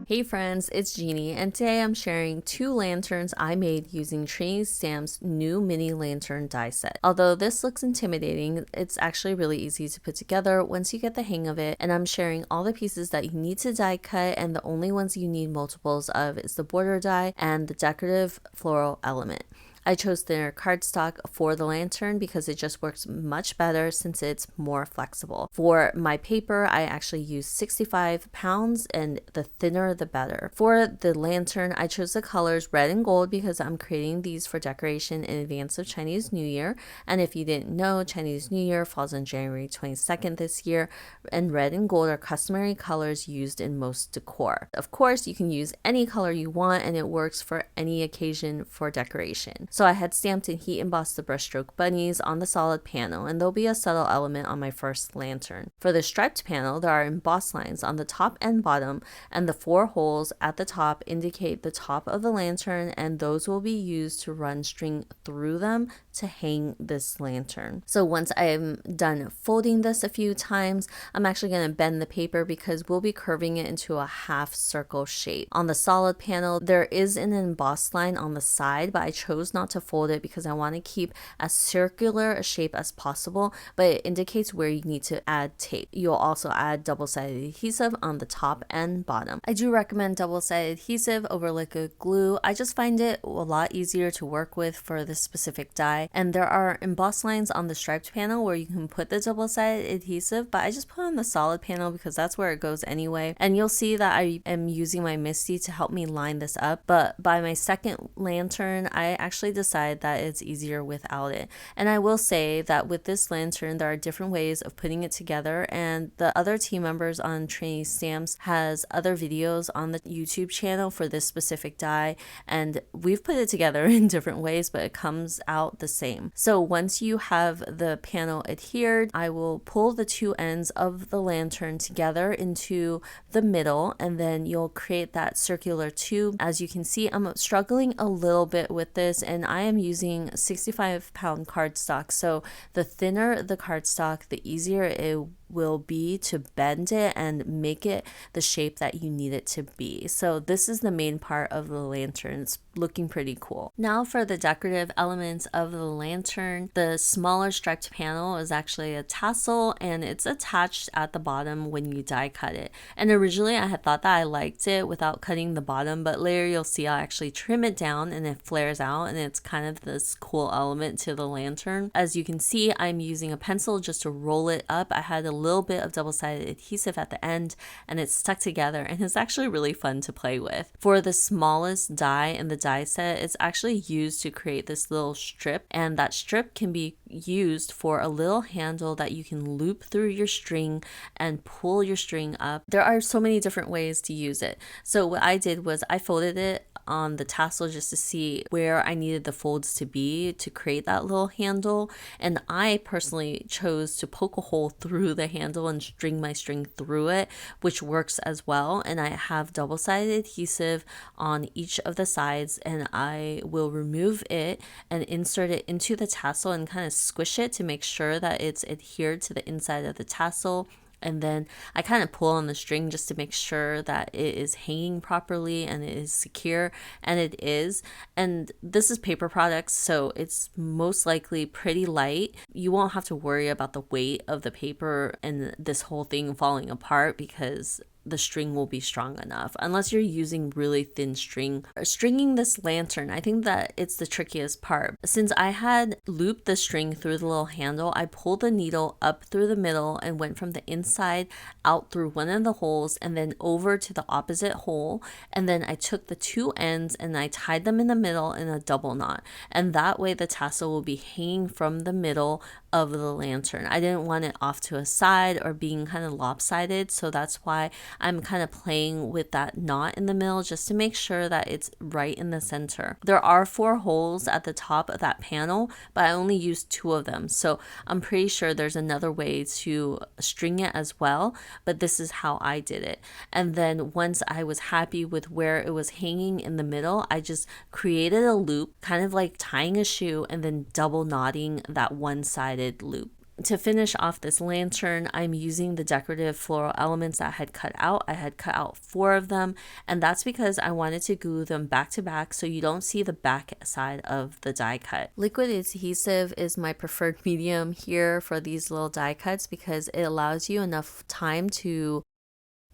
Hey friends, it's Jeannie, and today I'm sharing 2 lanterns I made using Trinity Stamp's new mini lantern die set. Although this looks intimidating, it's actually really easy to put together once you get the hang of it, and I'm sharing all the pieces that you need to die cut, and the only ones you need multiples of is the border die and the decorative floral element. I chose thinner cardstock for the lantern because it just works much better since it's more flexible. For my paper, I actually used 65 pounds, and the thinner the better. For the lantern, I chose the colors red and gold because I'm creating these for decoration in advance of Chinese New Year. And if you didn't know, Chinese New Year falls on January 22nd this year, and red and gold are customary colors used in most decor. Of course, you can use any color you want, and it works for any occasion for decoration. So I had stamped and heat embossed the Brushstroke bunnies on the solid panel, and there'll be a subtle element on my first lantern. For the striped panel, there are embossed lines on the top and bottom, and the 4 holes at the top indicate the top of the lantern, and those will be used to run string through them to hang this lantern. So once I'm done folding this a few times, I'm actually going to bend the paper because we'll be curving it into a half circle shape. On the solid panel, there is an embossed line on the side, but I chose not to fold it because I want to keep as circular a shape as possible, but it indicates where you need to add tape. You'll also add double-sided adhesive on the top and bottom. I do recommend double-sided adhesive over liquid glue. I just find it a lot easier to work with for this specific die, and there are embossed lines on the striped panel where you can put the double-sided adhesive, but I just put on the solid panel because that's where it goes anyway. And you'll see that I am using my MISTI to help me line this up, but by my second lantern, I actually decided that it's easier without it. And I will say that with this lantern, there are different ways of putting it together, and the other team members on Trinity Stamps has other videos on the YouTube channel for this specific die, and we've put it together in different ways, but it comes out the same. So once you have the panel adhered, I will pull the 2 ends of the lantern together into the middle, and then you'll create that circular tube. As you can see, I'm struggling a little bit with this, and I am using 65-pound cardstock, so the thinner the cardstock, the easier it will be to bend it and make it the shape that you need it to be. So this is the main part of the lantern. It's looking pretty cool. Now for the decorative elements of the lantern, the smaller striped panel is actually a tassel, and it's attached at the bottom when you die cut it. And originally I had thought that I liked it without cutting the bottom, but later you'll see I'll actually trim it down and it flares out, and it's kind of this cool element to the lantern. As you can see, I'm using a pencil just to roll it up. I had a little bit of double-sided adhesive at the end, and it's stuck together, and it's actually really fun to play with. For the smallest die in the die set, it's actually used to create this little strip, and that strip can be used for a little handle that you can loop through your string and pull your string up. There are so many different ways to use it. So what I did was I folded it on the tassel just to see where I needed the folds to be to create that little handle, and I personally chose to poke a hole through the handle and string my string through it, which works as well. And I have double-sided adhesive on each of the sides, and I will remove it and insert it into the tassel and kind of squish it to make sure that it's adhered to the inside of the tassel. And then I kind of pull on the string just to make sure that it is hanging properly and it is secure, and it is. And this is paper products, so it's most likely pretty light. You won't have to worry about the weight of the paper and this whole thing falling apart because the string will be strong enough, unless you're using really thin string. Stringing this lantern, I think that it's the trickiest part. Since I had looped the string through the little handle, I pulled the needle up through the middle and went from the inside out through one of the holes and then over to the opposite hole, and then I took the 2 ends and I tied them in the middle in a double knot, and that way the tassel will be hanging from the middle of the lantern. I didn't want it off to a side or being kind of lopsided, so that's why I'm kind of playing with that knot in the middle just to make sure that it's right in the center. There are 4 holes at the top of that panel, but I only used 2 of them, so I'm pretty sure there's another way to string it as well, but this is how I did it. And then once I was happy with where it was hanging in the middle, I just created a loop, kind of like tying a shoe and then double knotting that one-sided loop. To finish off this lantern, I'm using the decorative floral elements that I had cut out. I had cut out 4 of them, and that's because I wanted to glue them back to back so you don't see the back side of the die cut. Liquid adhesive is my preferred medium here for these little die cuts because it allows you enough time to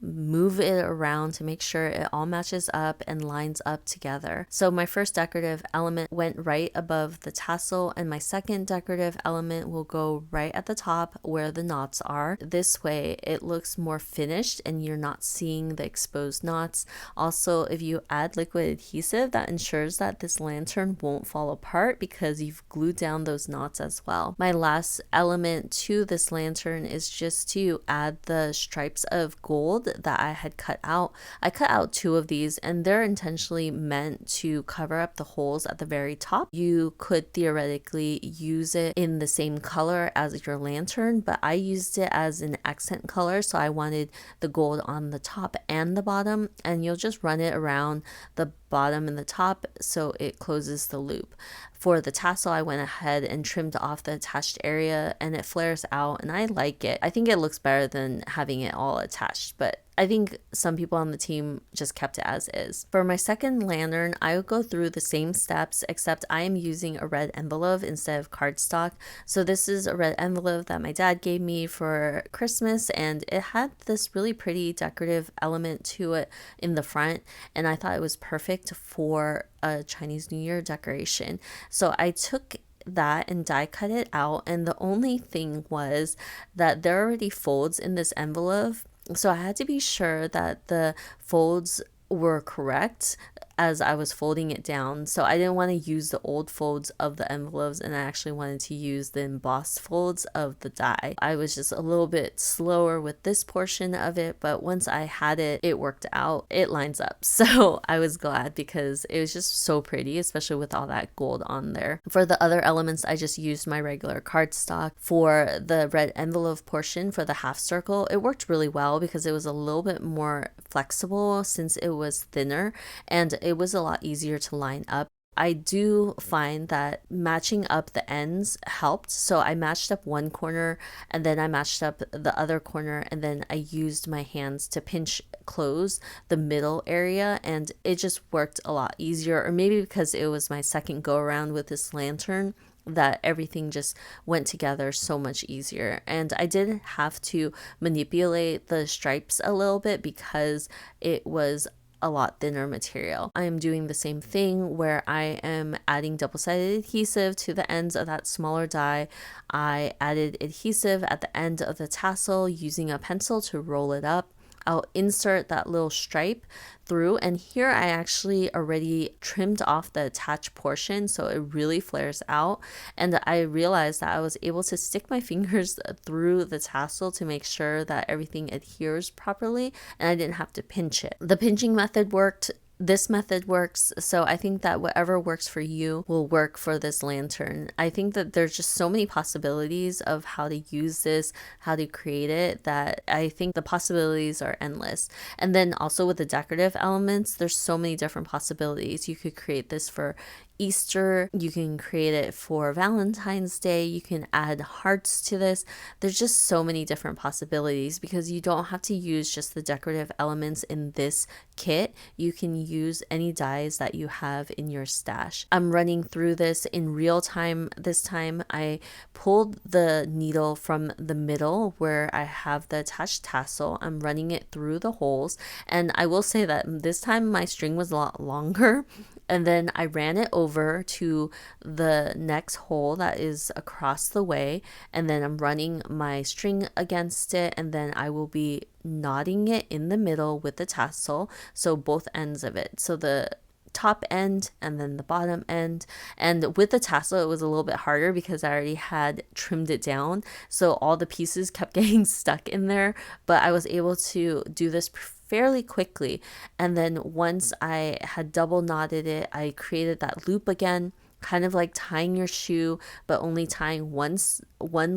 move it around to make sure it all matches up and lines up together. So my first decorative element went right above the tassel, and my second decorative element will go right at the top where the knots are. This way it looks more finished and you're not seeing the exposed knots. Also, if you add liquid adhesive, that ensures that this lantern won't fall apart because you've glued down those knots as well. My last element to this lantern is just to add the stripes of gold that I had cut out. I cut out 2 of these, and they're intentionally meant to cover up the holes at the very top. You could theoretically use it in the same color as your lantern, but I used it as an accent color, so I wanted the gold on the top and the bottom, and you'll just run it around the bottom and the top so it closes the loop. For the tassel, I went ahead and trimmed off the attached area, and it flares out, and I like it. I think it looks better than having it all attached, but I think some people on the team just kept it as is. For my second lantern, I would go through the same steps, except I am using a red envelope instead of cardstock. So this is a red envelope that my dad gave me for Christmas, and it had this really pretty decorative element to it in the front, and I thought it was perfect for a Chinese New Year decoration. So I took that and die cut it out, and the only thing was that there are already folds in this envelope, so I had to be sure that the folds were correct as I was folding it down. So I didn't want to use the old folds of the envelopes, and I actually wanted to use the embossed folds of the die. I was just a little bit slower with this portion of it, but once I had it, it worked out. It lines up. So I was glad because it was just so pretty, especially with all that gold on there. For the other elements, I just used my regular cardstock. For the red envelope portion for the half circle, it worked really well because it was a little bit more flexible since it was thinner, and it was a lot easier to line up. I do find that matching up the ends helped. So I matched up one corner, and then I matched up the other corner, and then I used my hands to pinch close the middle area, and it just worked a lot easier. Or maybe because it was my second go around with this lantern, that everything just went together so much easier. And I did have to manipulate the stripes a little bit because it was a lot thinner material. I am doing the same thing where I am adding double-sided adhesive to the ends of that smaller die. I added adhesive at the end of the tassel using a pencil to roll it up. I'll insert that little stripe through, and here I actually already trimmed off the attached portion so it really flares out, and I realized that I was able to stick my fingers through the tassel to make sure that everything adheres properly, and I didn't have to pinch it. The pinching method worked. This method works, so I think that whatever works for you will work for this lantern. I think that there's just so many possibilities of how to use this, how to create it, that I think the possibilities are endless. And then also with the decorative elements, there's so many different possibilities. You could create this for Easter, you can create it for Valentine's Day, you can add hearts to this. There's just so many different possibilities because you don't have to use just the decorative elements in this kit. You can use any dies that you have in your stash. I'm running through this in real time this time. I pulled the needle from the middle where I have the attached tassel. I'm running it through the holes, and I will say that this time my string was a lot longer. And then I ran it over to the next hole that is across the way, and then I'm running my string against it, and then I will be knotting it in the middle with the tassel, so both ends of it. So the top end and then the bottom end. And with the tassel it was a little bit harder because I already had trimmed it down, so all the pieces kept getting stuck in there, but I was able to do this fairly quickly. And then once I had double knotted it, I created that loop again kind of like tying your shoe, but only tying one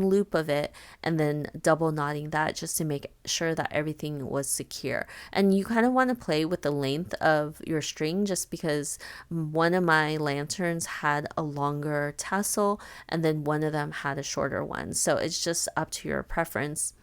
loop of it and then double knotting that just to make sure that everything was secure. And you kind of want to play with the length of your string, just because one of my lanterns had a longer tassel and then one of them had a shorter one. So it's just up to your preference.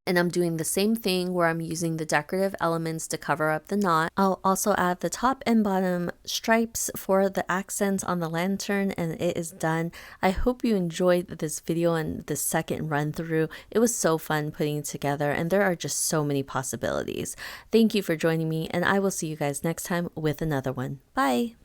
And I'm doing the same thing where I'm using the decorative elements to cover up the knot. I'll also add the top and bottom stripes for the accents on the lantern, and it is done. I hope you enjoyed this video and the second run through. It was so fun putting it together, and there are just so many possibilities. Thank you for joining me, and I will see you guys next time with another one. Bye!